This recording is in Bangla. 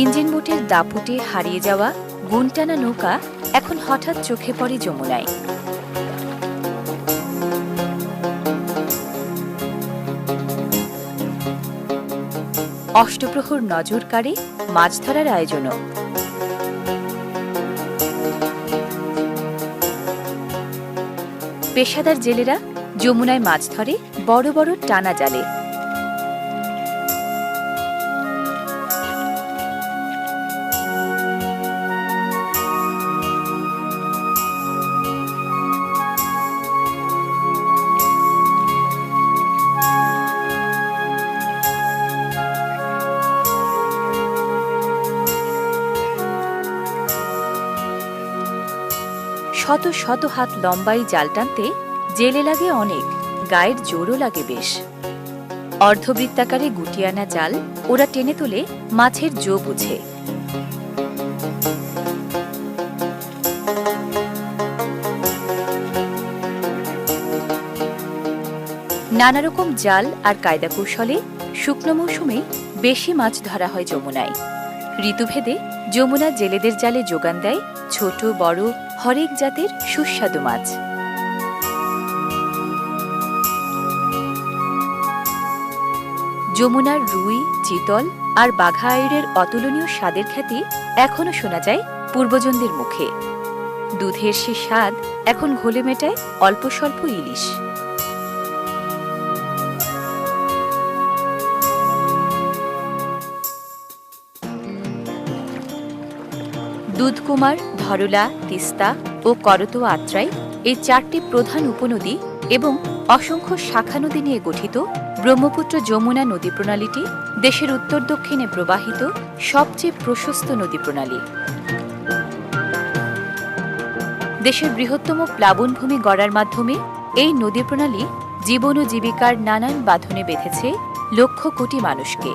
ইঞ্জিন বোটের দাপুটে হারিয়ে যাওয়া গুণটানা নৌকা এখন হঠাৎ চোখে পড়ে যমুনায়। অষ্টপ্রহর নজর কাড়ে মাছ ধরার আয়োজনও। পেশাদার জেলেরা যমুনায় মাছ ধরে বড় বড় টানা জালে। শত শত হাত লম্বাই জাল টানতে জেলে লাগে অনেক, গায়ের জোরও লাগে বেশ। অর্ধবৃত্তাকারে গুটিয়ানা জাল ওরা টেনে তোলে মাছের জো বুঝে। নানারকম জাল আর কায়দা কৌশলে শুকনো মৌসুমে বেশি মাছ ধরা হয় যমুনায়। ঋতুভেদে যমুনা জেলেদের জালে যোগান দেয় ছোট বড় হরেক জাতের সুস্বাদু মাছ। যমুনার রুই, চিতল আর বাঘা আইড়ের অতুলনীয় স্বাদের খ্যাতি এখনো শোনা যায় পূর্বজনদের মুখে। দুধের সে স্বাদ এখন ঘোলে মেটায় অল্প স্বল্প ইলিশ। দুধকুমার, ধরলা, তিস্তা ও করতোয়া আত্রাই এই চারটি প্রধান উপনদী এবং অসংখ্য শাখা নদী নিয়ে গঠিত ব্রহ্মপুত্র যমুনা নদী প্রণালীটি দেশের উত্তর দক্ষিণে প্রবাহিত সবচেয়ে প্রশস্ত নদী প্রণালী। দেশের বৃহত্তম প্লাবনভূমি গড়ার মাধ্যমে এই নদী প্রণালী জীবন ও জীবিকার নানান বাঁধনে বেঁধেছে লক্ষ কোটি মানুষকে।